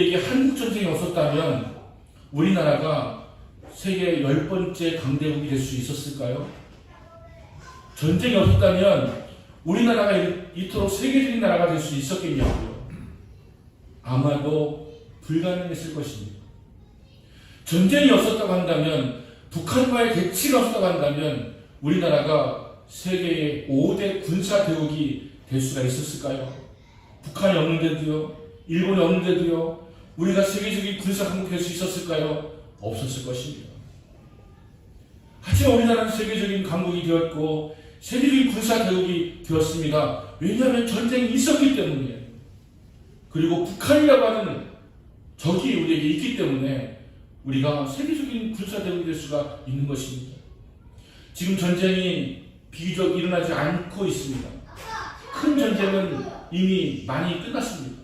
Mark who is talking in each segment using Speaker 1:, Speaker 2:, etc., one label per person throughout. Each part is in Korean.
Speaker 1: 우리에게 한국전쟁이 없었다면 우리나라가 세계 10번째 강대국이 될 수 있었을까요? 전쟁이 없었다면 우리나라가 이토록 세계적인 나라가 될 수 있었겠냐고요? 아마도 불가능했을 것입니다. 전쟁이 없었다고 한다면, 북한과의 대치가 없었다고 한다면 우리나라가 세계의 5대 군사 대국이 될 수가 있었을까요? 북한이 없는데도요, 일본이 없는데도요, 우리가 세계적인 군사 강국이 될 수 있었을까요? 없었을 것입니다. 하지만 우리나라는 세계적인 강국이 되었고 세계적인 군사 대국이 되었습니다. 왜냐하면 전쟁이 있었기 때문이에요. 그리고 북한이라고 하는 적이 우리에게 있기 때문에 우리가 세계적인 군사 대국이 될 수가 있는 것입니다. 지금 전쟁이 비교적 일어나지 않고 있습니다. 큰 전쟁은 이미 많이 끝났습니다.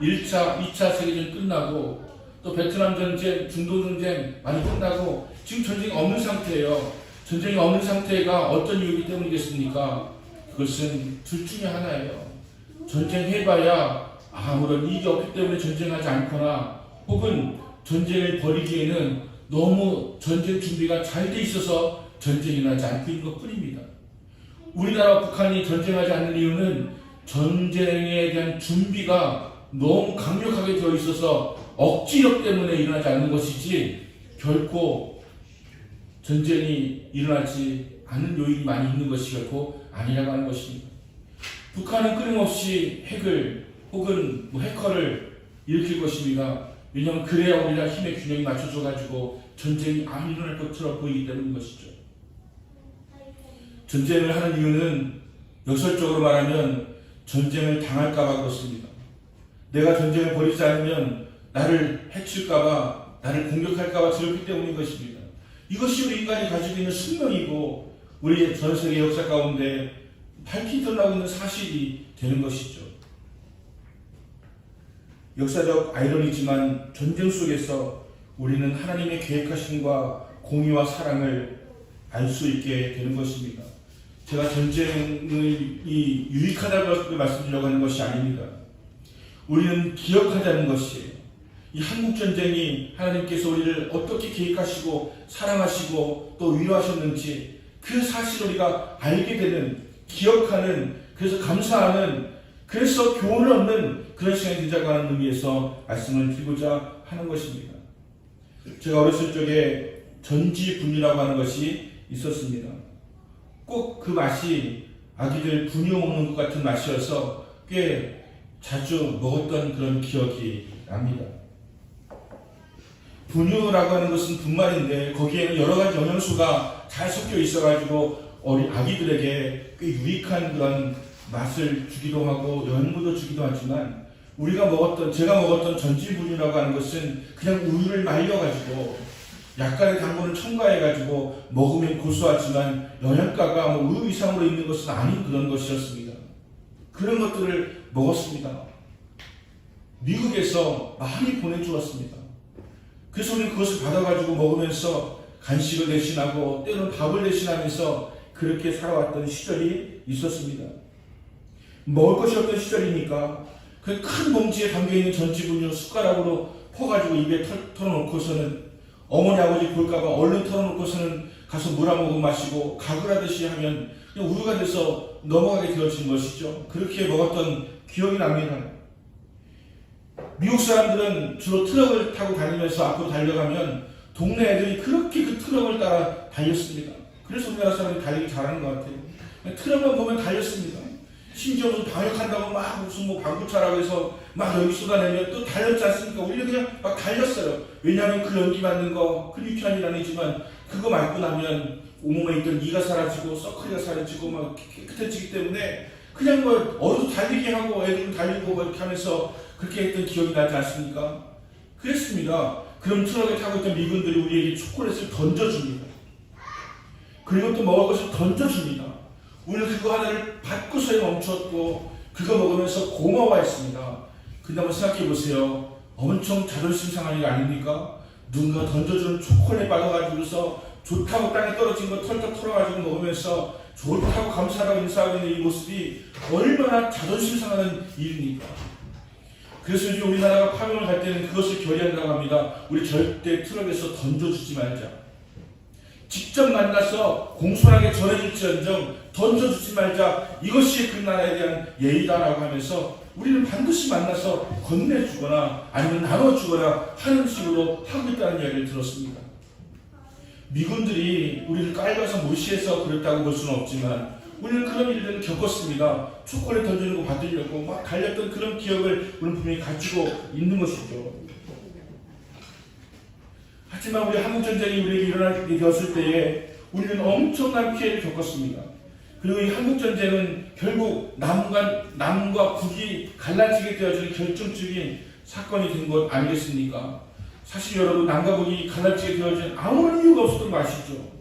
Speaker 1: 1차, 2차 세계전이 끝나고 또 베트남 전쟁, 중도 전쟁 많이 끝나고 지금 전쟁이 없는 상태예요. 전쟁이 없는 상태가 어떤 이유이기 때문이겠습니까? 그것은 둘 중에 하나예요. 전쟁해봐야 아무런 이익이 없기 때문에 전쟁하지 않거나, 혹은 전쟁을 벌이기에는 너무 전쟁 준비가 잘 돼 있어서 전쟁이 나지 않고 있는 것 뿐입니다. 우리나라와 북한이 전쟁하지 않는 이유는 전쟁에 대한 준비가 너무 강력하게 되어 있어서 억지력 때문에 일어나지 않는 것이지, 결코 전쟁이 일어나지 않는 요인이 많이 있는 것이 결코 아니라고 하는 것입니다. 북한은 끊임없이 핵을 혹은 해커를 일으킬 것입니다. 왜냐하면 그래야 우리가 힘의 균형이 맞춰져가지고 전쟁이 안 일어날 것처럼 보이기 때문인 것이죠. 전쟁을 하는 이유는 역설적으로 말하면 전쟁을 당할까봐 그렇습니다. 내가 전쟁을 벌이지 않으면 나를 해칠까봐, 나를 공격할까봐 두렵기 때문인 것입니다. 이것이 우리 인간이 가지고 있는 숙명이고 우리의 전 세계 역사 가운데 밝히 드러나고 있는 사실이 되는 것이죠. 역사적 아이러니지만 전쟁 속에서 우리는 하나님의 계획하심과 공의와 사랑을 알 수 있게 되는 것입니다. 제가 전쟁이 유익하다고 말씀드리려고 하는 것이 아닙니다. 우리는 기억하자는 것이에요. 이 한국전쟁이 하나님께서 우리를 어떻게 계획하시고 사랑하시고 또 위로하셨는지 그 사실을 우리가 알게 되는, 기억하는, 그래서 감사하는, 그래서 교훈을 얻는 그런 시간이 되자고 하는 의미에서 말씀을 드리고자 하는 것입니다. 제가 어렸을 적에 전지분유라고 하는 것이 있었습니다. 꼭 그 맛이 아기들 분유 먹는 것 같은 맛이어서 꽤 자주 먹었던 그런 기억이 납니다. 분유라고 하는 것은 분말인데 거기에는 여러 가지 영양소가 잘 섞여 있어가지고 어린 아기들에게 꽤 유익한 그런 맛을 주기도 하고 영양분도 주기도 하지만, 제가 먹었던 전지분유라고 하는 것은 그냥 우유를 말려가지고 약간의 당분을 첨가해가지고 먹으면 고소하지만 영양가가 우유 이상으로 있는 것은 아닌 그런 것이었습니다. 그런 것들을 먹었습니다. 미국에서 많이 보내주었습니다. 그래서 우리는 그것을 받아가지고 먹으면서 간식을 대신하고 때로는 밥을 대신하면서 그렇게 살아왔던 시절이 있었습니다. 먹을 것이 없던 시절이니까 그 큰 봉지에 담겨있는 전지분유 숟가락으로 퍼가지고 입에 털어놓고서는 어머니 아버지 볼까봐 얼른 털어놓고서는 가서 물 한 모금 마시고 가글하듯이 하면 그냥 우유가 돼서 넘어가게 되어진 것이죠. 그렇게 먹었던 기억이 납니다. 미국 사람들은 주로 트럭을 타고 다니면서 앞으로 달려가면 동네 애들이 그렇게 그 트럭을 따라 달렸습니다. 그래서 우리나라 사람들이 달리기 잘하는 것 같아요. 트럭만 보면 달렸습니다. 심지어 무슨 방역한다고 막 무슨 방구차라고 해서 막 연기 쏟아내면 또 달렸지 않습니까? 우리는 그냥 막 달렸어요. 왜냐하면 그 연기 맞는 거, 그 유쾌한 일 아니지만 그거 맞고 나면 온몸에 있던 이가 사라지고 서클이가 사라지고 막 깨끗해지기 때문에 그냥 어디서 달리게 하고 애들도 달리고 뭐 이렇게 하면서 그렇게 했던 기억이 나지 않습니까? 그랬습니다. 그럼 트럭에 타고 있던 미군들이 우리에게 초콜릿을 던져줍니다. 그리고 또 먹을 것을 던져줍니다. 우리는 그거 하나를 받고서야 멈췄고 그거 먹으면서 고마워했습니다. 근데 한번 생각해 보세요. 엄청 자존심 상한 일 아닙니까? 누군가 던져주는 초콜릿 받아가지고서 좋다고 땅에 떨어진 거 털털 털어가지고 먹으면서 좋다고 감사하다고 인사하고 있는 이 모습이 얼마나 자존심 상하는 일입니까? 그래서 이제 우리나라가 파병을 갈 때는 그것을 결의한다고 합니다. 우리 절대 트럭에서 던져주지 말자. 직접 만나서 공손하게 전해줄지언정 던져주지 말자. 이것이 그 나라에 대한 예의다라고 하면서 우리는 반드시 만나서 건네주거나 아니면 나눠주거나 하는 식으로 하고 있다는 이야기를 들었습니다. 미군들이 우리를 깔아서 무시해서 그랬다고 볼 수는 없지만 우리는 그런 일들을 겪었습니다. 초콜릿 던지는 거 받으려고 막 달렸던 그런 기억을 우리는 분명히 가지고 있는 것이죠. 하지만 우리 한국전쟁이 우리에게 일어나게 되었을 때에 우리는 엄청난 피해를 겪었습니다. 그리고 이 한국전쟁은 결국 남과 북이 갈라지게 되어지는 결정적인 사건이 된 것 아니겠습니까? 사실 여러분, 남과 북이 갈라지게 되어진 아무런 이유가 없었던 거 아시죠?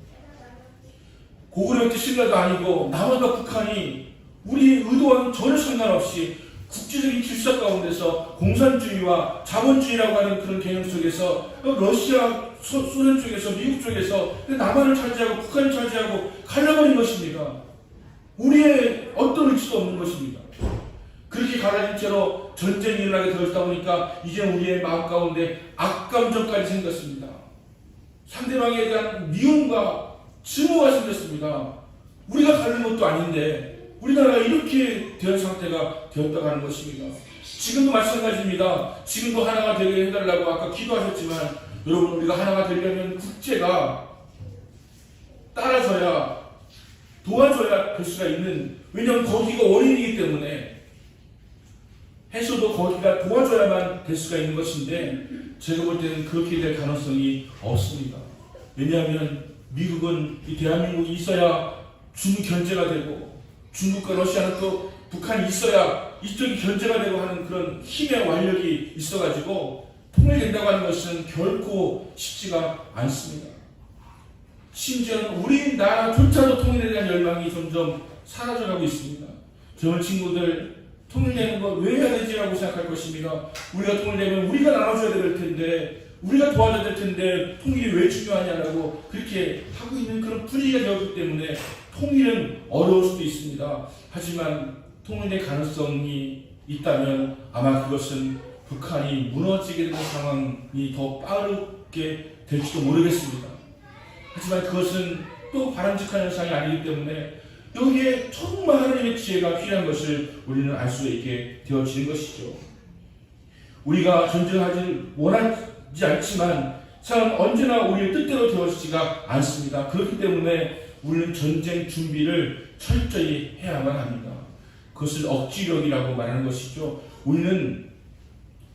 Speaker 1: 고구려 때 신라도 아니고 남한과 북한이 우리의 의도와는 전혀 상관없이 국제적인 질서 가운데서 공산주의와 자본주의라고 하는 그런 개념 속에서 러시아, 소련 쪽에서, 미국 쪽에서 남한을 차지하고 북한을 차지하고 갈라버린 것입니다. 우리의 어떤 의지도 없는 것입니다. 그렇게 갈라진 채로 전쟁이 일어나게 되었다 보니까 이제 우리의 마음 가운데 악감정까지 생겼습니다. 상대방에 대한 미움과 증오가 생겼습니다. 우리가 가는 것도 아닌데 우리나라가 이렇게 된 상태가 되었다고 하는 것입니다. 지금도 마찬가지입니다. 지금도 하나가 되게 해달라고 아까 기도하셨지만 여러분, 우리가 하나가 되려면 국제가 따라줘야, 도와줘야 될 수가 있는, 왜냐하면 거기가 원인이기 때문에 해서도 거기가 도와줘야만 될 수가 있는 것인데 제가 볼 때는 그렇게 될 가능성이 없습니다. 왜냐하면 미국은 이 대한민국이 있어야 중국 견제가 되고 중국과 러시아는 또 북한이 있어야 이쪽이 견제가 되고 하는 그런 힘의 완력이 있어가지고 통일된다고 하는 것은 결코 쉽지가 않습니다. 심지어는 우리나라조차도 통일에 대한 열망이 점점 사라져가고 있습니다. 젊은 친구들, 통일되는 거 왜 해야 되지라고 생각할 것입니다. 우리가 통일되면 우리가 나눠줘야 될 텐데, 우리가 도와줘야 될 텐데 통일이 왜 중요하냐라고 그렇게 하고 있는 그런 분위기가 되었기 때문에 통일은 어려울 수도 있습니다. 하지만 통일의 가능성이 있다면 아마 그것은 북한이 무너지게 되는 상황이 더 빠르게 될지도 모르겠습니다. 하지만 그것은 또 바람직한 현상이 아니기 때문에 여기에 정말 하나님의 지혜가 필요한 것을 우리는 알 수 있게 되어지는 것이죠. 우리가 전쟁하지 원하지 않지만 세상은 언제나 우리의 뜻대로 되어지지가 않습니다. 그렇기 때문에 우리는 전쟁 준비를 철저히 해야만 합니다. 그것을 억지력이라고 말하는 것이죠. 우리는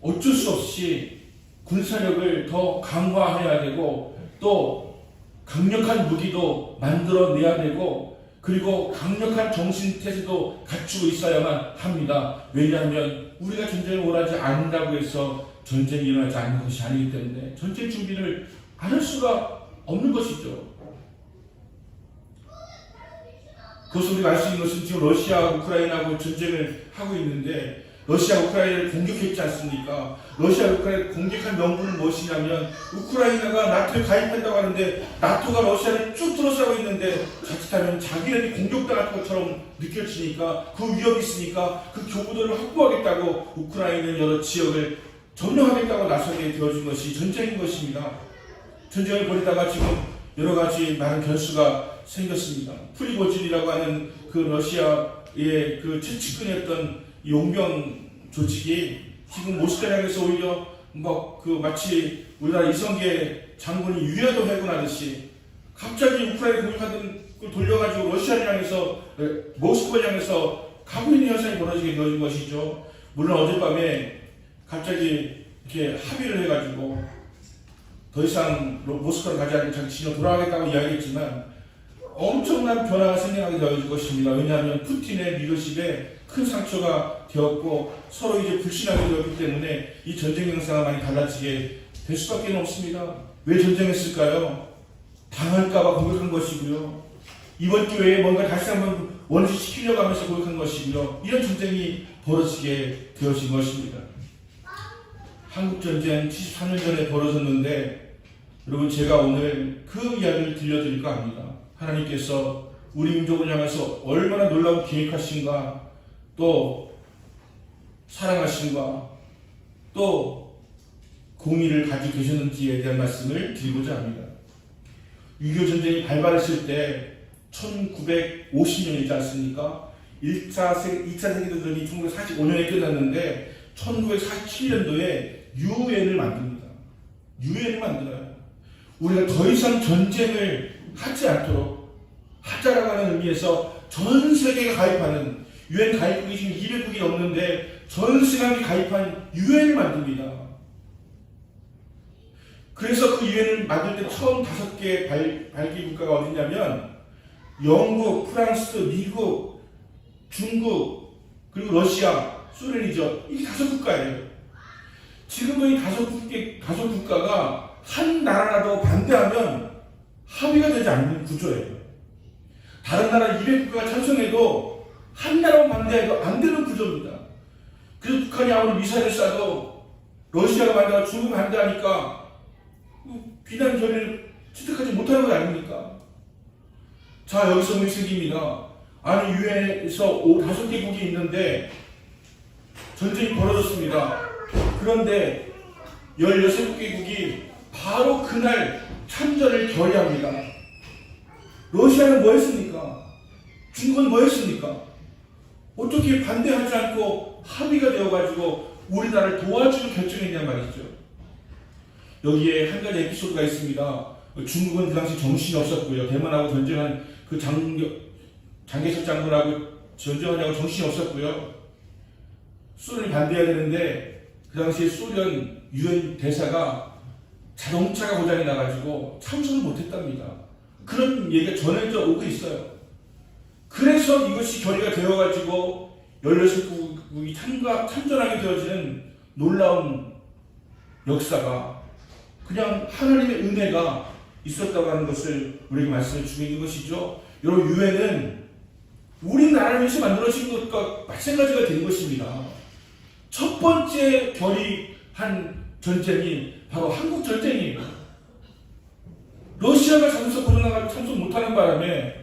Speaker 1: 어쩔 수 없이 군사력을 더 강화해야 되고 또 강력한 무기도 만들어내야 되고 그리고 강력한 정신태세도 갖추고 있어야만 합니다. 왜냐하면 우리가 전쟁을 원하지 않는다고 해서 전쟁이 일어나지 않는 것이 아니기 때문에 전쟁 준비를 안 할 수가 없는 것이죠. 그것을 우리가 알 수 있는 것은 지금 러시아와 우크라이나하고 전쟁을 하고 있는데 러시아 우크라이나를 공격했지 않습니까? 러시아 우크라이나를 공격한 명분은 무엇이냐면 우크라이나가 나토에 가입한다고 하는데 나토가 러시아를 쭉 둘러싸고 있는데 자칫하면 자기네들이 공격당할 것처럼 느껴지니까 그 위협이 있으니까 그 교부들을 확보하겠다고 우크라이나의 여러 지역을 점령하겠다고 나서게 되어진 것이 전쟁인 것입니다. 전쟁을 벌이다가 지금 여러 가지 많은 변수가 생겼습니다. 프리고진이라고 하는 그 러시아의 그 최측근이었던 용병 조직이 지금 모스크바에서 오히려 마치 우리나라 이성계 장군이 유야도 회군하듯이 갑자기 우크라이나 공격하던 걸 돌려가지고 러시아를 향해서 모스크바를 향해서 가고 있는 현상이 벌어지게 되어진 것이죠. 물론 어젯밤에 갑자기 이렇게 합의를 해가지고 더 이상 모스크바를 가지 않고 자기 진영 돌아가겠다고 이야기했지만 엄청난 변화가 생겨나게 되어질 것입니다. 왜냐하면 푸틴의 리더십에 큰 상처가 되었고 서로 이제 불신하게 되었기 때문에 이 전쟁 형상이 많이 달라지게 될 수밖에 없습니다. 왜 전쟁했을까요? 당할까봐 공격한 것이고요. 이번 기회에 뭔가 다시 한번 원시시키려고 하면서 공격한 것이고요. 이런 전쟁이 벌어지게 되어진 것입니다. 한국전쟁 73년 전에 벌어졌는데 여러분, 제가 오늘 그 이야기를 들려드릴까 합니다. 하나님께서 우리 민족을 향해서 얼마나 놀라운 계획하신가, 또 사랑하신가, 또 공의를 가지고 계셨는지에 대한 말씀을 드리고자 합니다. 6.25 전쟁이 발발했을 때 1950년이지 않습니까? 2차 세계대전이 1945년에 끝났는데 1947년도에 유엔을 만듭니다. 유엔을 만들어요. 우리가 더 이상 전쟁을 하지 않도록 하자라고 하는 의미에서 전 세계가 가입하는 유엔 가입국이 지금 200국이 넘는데 전 세상이 가입한 유엔을 만듭니다. 그래서 그 유엔을 만들 때 처음 5개 발기 국가가 어디냐면 영국, 프랑스, 미국, 중국, 그리고 러시아, 소련이죠. 이게 5국가예요. 지금도 이 5국가가 한 나라라도 반대하면 합의가 되지 않는 구조예요. 다른 나라 200국가가 찬성해도 한 나라만 반대해도 안 되는 구조입니다. 그래서 북한이 아무리 미사일을 쏴도 러시아가 반대하고 중국이 반대하니까 비난 결의를 취득하지 못하는 것 아닙니까? 자, 여기서 문제 생깁니다. 아니, 유엔에서 5개국이 있는데 전쟁이 벌어졌습니다. 그런데 16개국이 바로 그날 참전을 결의합니다. 러시아는 뭐 했습니까? 중국은 뭐 했습니까? 어떻게 반대하지 않고 합의가 되어가지고 우리나라를 도와주는 결정했냐 말이죠. 여기에 한 가지 에피소드가 있습니다. 중국은 그 당시 정신이 없었고요. 대만하고 전쟁한 그 장개석 장군하고 전쟁하냐고 정신이 없었고요. 소련이 반대해야 되는데 그 당시에 소련 유엔 대사가 자동차가 고장이 나가지고 참석을 못했답니다. 그런 얘기가 전해져 오고 있어요. 그래서 이것이 결의가 되어가지고 16국이 참전하게 되어지는 놀라운 역사가 그냥 하나님의 은혜가 있었다고 하는 것을 우리에게 말씀해 주고 있는 것이죠. 여러분, 유엔은 우리나라를 위해서 만들어진 것과 마찬가지가 된 것입니다. 첫 번째 결의한 전쟁이 바로 한국 전쟁이에요. 러시아가 참석 못하는 바람에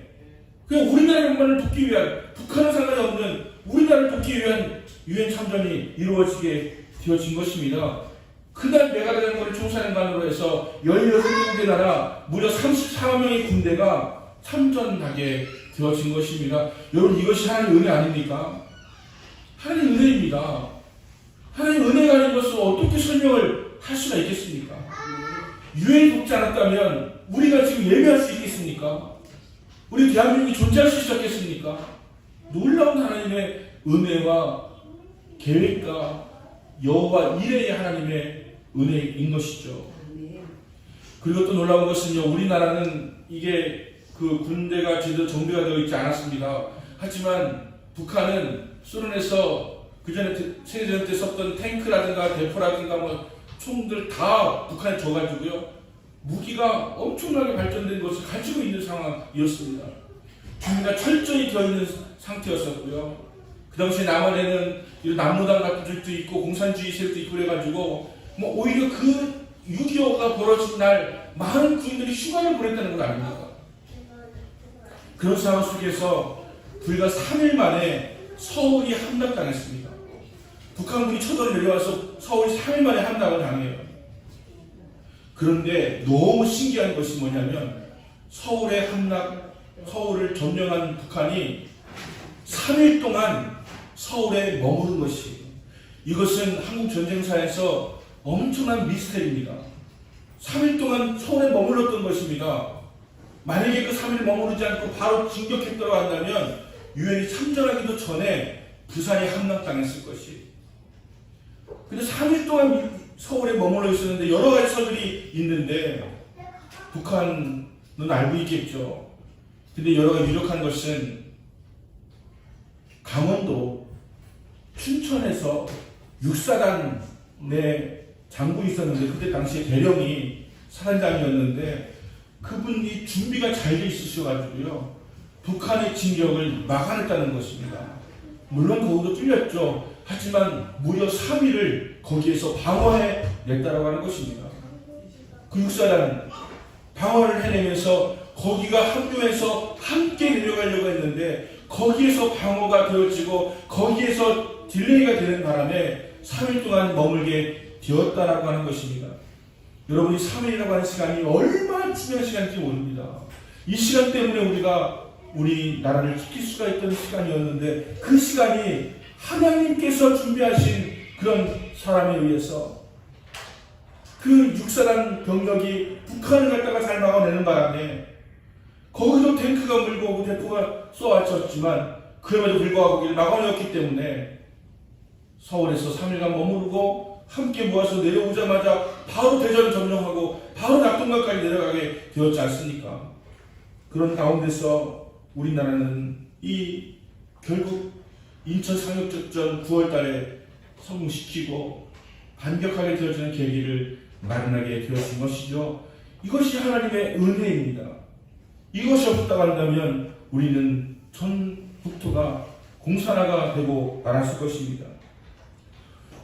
Speaker 1: 그냥 우리나라만을 돕기 위한, 북한은 상관이 없는 우리나라를 돕기 위한 유엔 참전이 이루어지게 되어진 것입니다. 그날 메가드랭거리 총사령관으로 해서 16개국의 나라 무려 34만 명의 군대가 참전하게 되어진 것입니다. 여러분, 이것이 하나님의 은혜 아닙니까? 하나님의 은혜입니다. 하나님의 은혜가 아닌 것을 어떻게 설명을 할 수가 있겠습니까? 유엔이 돕지 않았다면 우리가 지금 예배할 수 있겠습니까? 우리 대한민국이 존재할 수 있었겠습니까? 놀라운 하나님의 은혜와 계획과 여호와 이레의 하나님의 은혜인 것이죠. 그리고 또 놀라운 것은요, 우리나라는 이게 그 군대가 제대로 정비가 되어 있지 않았습니다. 하지만 북한은 소련에서 그 전에 세계대전 때 썼던 탱크라든가 대포라든가 뭐 총들 다 북한에 줘가지고요, 무기가 엄청나게 발전된 것을 가지고 있는 상황이었습니다. 준비가 철저히 되어 있는 상태였었고요. 그 당시에 남한에는 남무당 같은 쪽도 있고 공산주의 세력도 있고 그래가지고 뭐 오히려 그 6.25가 벌어진 날 많은 군인들이 휴가를 보냈다는 건 아닙니까? 그런 상황 속에서 불과 3일 만에 서울이 함락당했습니다. 북한군이 쳐들어 내려와서 서울이 3일 만에 함락을 당해요. 그런데 너무 신기한 것이 뭐냐면 서울을 점령한 북한이 3일 동안 서울에 머무른 것이에요. 이것은 한국 전쟁사에서 엄청난 미스터리입니다. 3일 동안 서울에 머물렀던 것입니다. 만약에 그 3일 머무르지 않고 바로 진격했다고 한다면 유엔이 참전하기도 전에 부산이 함락당했을 것이에요. 근데 3일 동안 서울에 머물러 있었는데 여러 가지 설들이 있는데 북한은 알고 있겠죠. 근데 여러 가지 유력한 것은 강원도 춘천에서 육사단의 장군이 있었는데 그때 당시에 대령이 사단장이었는데 그분이 준비가 잘 돼 있으셔가지고요, 북한의 진격을 막아냈다는 것입니다. 물론 거기도 뚫렸죠. 하지만 무려 3일을 거기에서 방어해냈다라고 하는 것입니다. 그 육사단 방어를 해내면서 거기가 합류해서 함께 내려가려고 했는데 거기에서 방어가 되어지고 거기에서 딜레이가 되는 바람에 3일 동안 머물게 되었다라고 하는 것입니다. 여러분이 3일이라고 하는 시간이 얼마나 중요한 시간인지 모릅니다. 이 시간 때문에 우리 나라를 지킬 수가 있던 시간이었는데 그 시간이 하나님께서 준비하신 그런 사람에 의해서 그 육사단 병력이 북한을 갖다가 잘 막아내는 바람에 거기도 탱크가 물고 오고 대포가 쏘아쳤지만 그럼에도 불구하고 거기를 막아내었기 때문에 서울에서 3일간 머무르고 함께 모아서 내려오자마자 바로 대전을 점령하고 바로 낙동강까지 내려가게 되었지 않습니까? 그런 가운데서 우리나라는 결국 인천 상륙작전 9월 달에 성공시키고 반격하게 되어지는 계기를 마련하게 되었던 것이죠. 이것이 하나님의 은혜입니다. 이것이 없다고 한다면 우리는 전북토가 공산화가 되고 말았을 것입니다.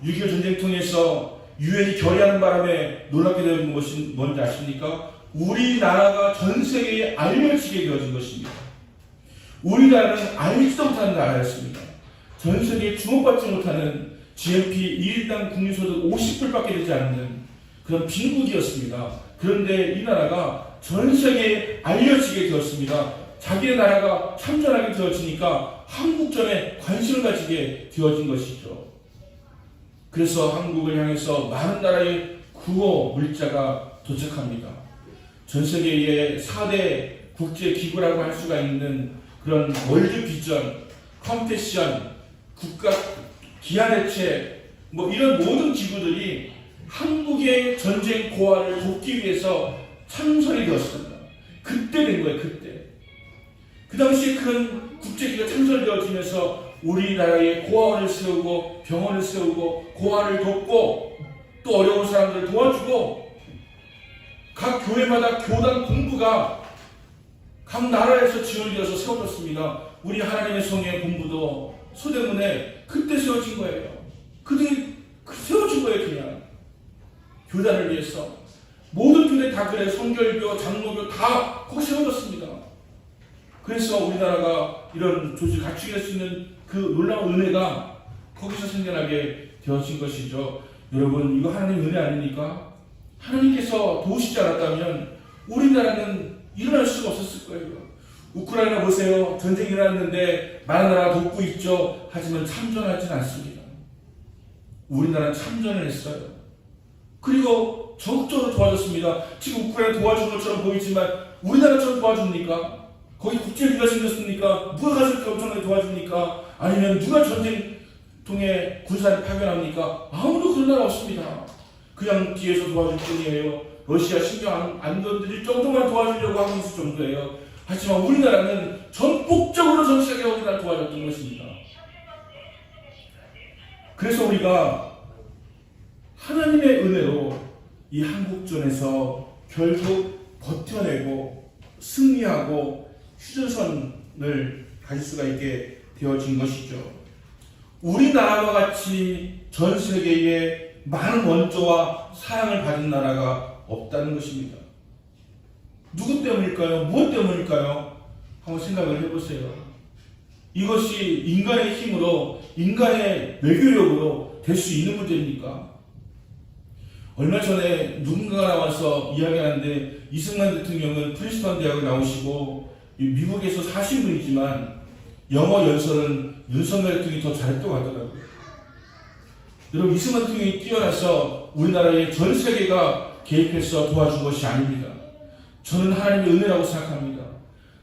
Speaker 1: 6.25 전쟁 통해서 유엔이 결의하는 바람에 놀랍게 되어진 것이 뭔지 아십니까? 우리나라가 전 세계에 알려지게 되어진 것입니다. 우리나라는 알지도 못하는 나라였습니다. 전 세계에 주목받지 못하는 GNP 1인당 국민소득 50불밖에 되지 않는 그런 빈국이었습니다. 그런데 이 나라가 전 세계에 알려지게 되었습니다. 자기의 나라가 참전하게 되어지니까 한국전에 관심을 가지게 되어진 것이죠. 그래서 한국을 향해서 많은 나라의 구호 물자가 도착합니다. 전 세계의 4대 국제기구라고 할 수가 있는 그런 월드 비전, 컴패션, 국가 기한대책 이런 모든 기구들이 한국의 전쟁 고아를 돕기 위해서 참선이 되었습니다. 그때 된 거예요. 그때. 그 당시에 그런 국제기구가 참선되어지면서 우리나라에 고아원을 세우고 병원을 세우고 고아를 돕고 또 어려운 사람들을 도와주고 각 교회마다 교단 본부가 각 나라에서 지원되어서 세워졌습니다. 우리 하나님의 성의 본부도 서대문에 그때 세워진 거예요. 그들이 세워진 거예요. 그냥 교단을 위해서 모든 교회 다 그래. 성결교, 장로교 다 거기 세워졌습니다. 그래서 우리나라가 이런 조직을 갖추게 할 수 있는 그 놀라운 은혜가 거기서 생겨나게 되어진 것이죠. 여러분, 이거 하나님의 은혜 아닙니까? 하나님께서 도우시지 않았다면 우리나라는 일어날 수가 없었을 거예요. 우크라이나 보세요. 전쟁이 일어났는데 많은 나라가 돕고 있죠. 하지만 참전하지는 않습니다. 우리나라는 참전을 했어요. 그리고 적극적으로 도와줬습니다. 지금 우크라이나 도와준 것처럼 보이지만 우리나라처럼 도와줍니까? 거기 국제기구가 생겼습니까? 누가 가서 이렇게 엄청나게 도와줍니까? 아니면 누가 전쟁통에 군사를 파견합니까? 아무도 그런 나라 없습니다. 그냥 뒤에서 도와줄 뿐이에요. 러시아 신경 안 건드릴 정도만 도와주려고 하고 있을 정도예요. 하지만 우리나라는 전폭적으로 전 세계가 우리나라를 도와줬던 것입니다. 그래서 우리가 하나님의 은혜로 이 한국전에서 결국 버텨내고 승리하고 휴전선을 가질 수가 있게 되어진 것이죠. 우리나라와 같이 전 세계에 많은 원조와 사랑을 받은 나라가 없다는 것입니다. 누구 때문일까요? 무엇 때문일까요? 한번 생각을 해보세요. 이것이 인간의 힘으로, 인간의 외교력으로 될 수 있는 문제입니까? 얼마 전에 누군가가 나와서 이야기하는데 이승만 대통령은 프린스턴 대학을 나오시고 미국에서 사신 분이지만 영어 연설은 윤석열 대통령이 더 잘했다고 하더라고요. 여러분, 이승만 대통령이 뛰어나서 우리나라의 전 세계가 개입해서 도와준 것이 아닙니다. 저는 하나님의 은혜라고 생각합니다.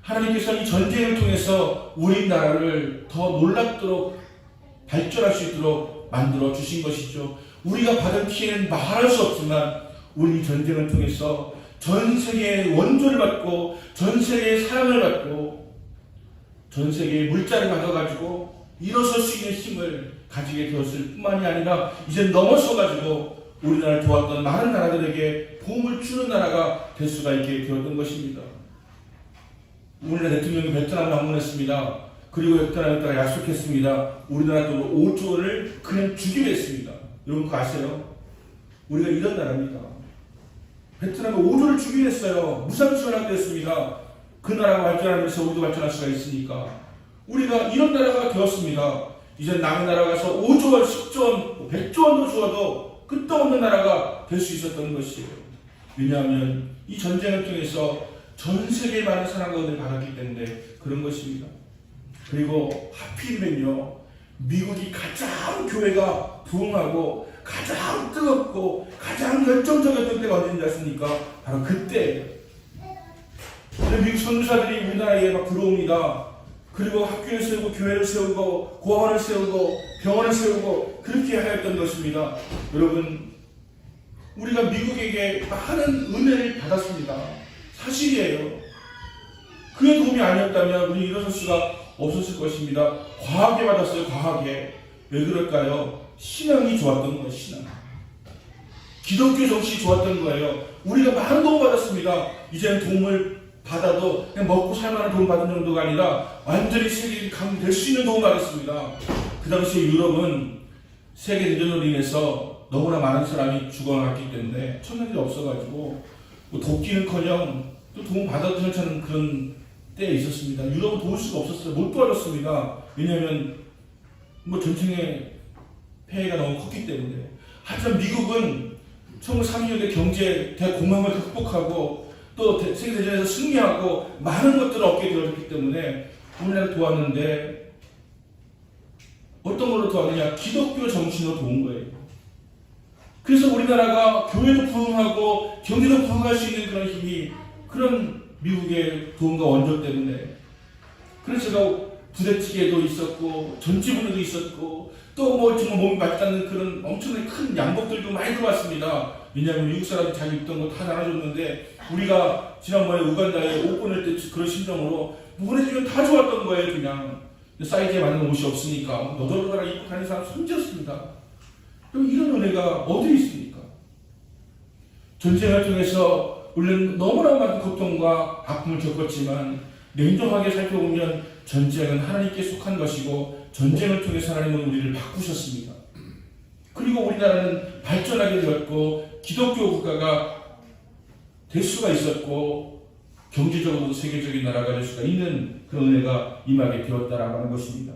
Speaker 1: 하나님께서 이 전쟁을 통해서 우리나라를 더 놀랍도록 발전할 수 있도록 만들어 주신 것이죠. 우리가 받은 피해는 말할 수 없지만 우리 전쟁을 통해서 전 세계의 원조를 받고 전 세계의 사랑을 받고 전 세계의 물자를 받아가지고 일어설 수 있는 힘을 가지게 되었을 뿐만이 아니라 이제 넘어서가지고 우리나라를 도왔던 많은 나라들에게 도움을 주는 나라가 될 수가 있게 되었던 것입니다. 우리나라 대통령이 베트남을 방문했습니다. 그리고 베트남에다가 약속했습니다. 우리나라 돈으로 5조 원을 그냥 주기로 했습니다. 여러분 그거 아세요? 우리가 이런 나라입니다. 베트남에 5조를 주기로 했어요. 무상 지원하기로 했습니다. 그 나라가 발전하면서 우리도 발전할 수가 있으니까 우리가 이런 나라가 되었습니다. 이제 남의 나라 가서 5조 원, 10조 원, 100조 원도 주어도 끝도 없는 나라가 될 수 있었던 것이에요. 왜냐하면 이 전쟁을 통해서 전 세계에 많은 사랑과 은혜를 받았기 때문에 그런 것입니다. 그리고 하필이면요, 미국이 가장 교회가 부흥하고 가장 뜨겁고 가장 열정적이었던 때가 언제인지 아십니까? 바로 그때예요. 미국 선교사들이 우리나라에 막 들어옵니다. 그리고 학교를 세우고 교회를 세우고 고아원을 세우고 병원을 세우고 그렇게 하였던 것입니다. 여러분, 우리가 미국에게 많은 은혜를 받았습니다. 사실이에요. 그의 도움이 아니었다면 우리 일어설 수가 없었을 것입니다. 과하게 받았어요. 과하게. 왜 그럴까요? 신앙이 좋았던 거예요. 신앙. 기독교 정신이 좋았던 거예요. 우리가 많은 도움 받았습니다. 이제는 도움을 받아도 그냥 먹고 살만한 도움 받은 정도가 아니라 완전히 세계에 될 수 있는 도움 받았습니다. 그 당시에 유럽은 세계대전으로 인해서 너무나 많은 사람이 죽어나갔기 때문에 천연들이 없어가지고 뭐 돕기는커녕 또 도움 받아도 괜찮은 그런 때에 있었습니다. 유럽은 도울 수가 없었어요. 못 도와줬습니다. 왜냐하면 뭐 전쟁의 폐해가 너무 컸기 때문에. 하지만 미국은 1930년대 경제 대공황을 극복하고 또 세계대전에서 승리하고 많은 것들을 얻게 되었기 때문에 우리나라를 도왔는데 어떤 걸로 도왔느냐? 기독교 정신으로 도운 거예요. 그래서 우리나라가 교회도 부흥하고 경제도 부흥할 수 있는 그런 힘이 그런 미국의 도움과 원조 때문에. 그래서 제가 부대찌개도 있었고 전지분도 있었고 또 뭐 정말 몸이 맞지 않는 그런 엄청나게 큰 양복들도 많이 들어왔습니다. 왜냐하면 미국 사람이 자기 입던 거 다 나눠줬는데 우리가 지난번에 우간다에 옷 보낼 때 그런 심정으로 보내주면 다 좋았던 거예요. 그냥 사이즈에 맞는 옷이 없으니까 너덜너덜하게 입고 다니는 사람 손지었습니다. 그럼 이런 은혜가 어디 있습니까? 전쟁을 통해서 우리는 너무나 많은 고통과 아픔을 겪었지만 냉정하게 살펴보면 전쟁은 하나님께 속한 것이고 전쟁을 통해서 하나님은 우리를 바꾸셨습니다. 그리고 우리나라는 발전하게 되었고 기독교 국가가 될 수가 있었고 경제적으로도 세계적인 나라가 될 수가 있는 그런 은혜가 임하게 되었다라고 하는 것입니다.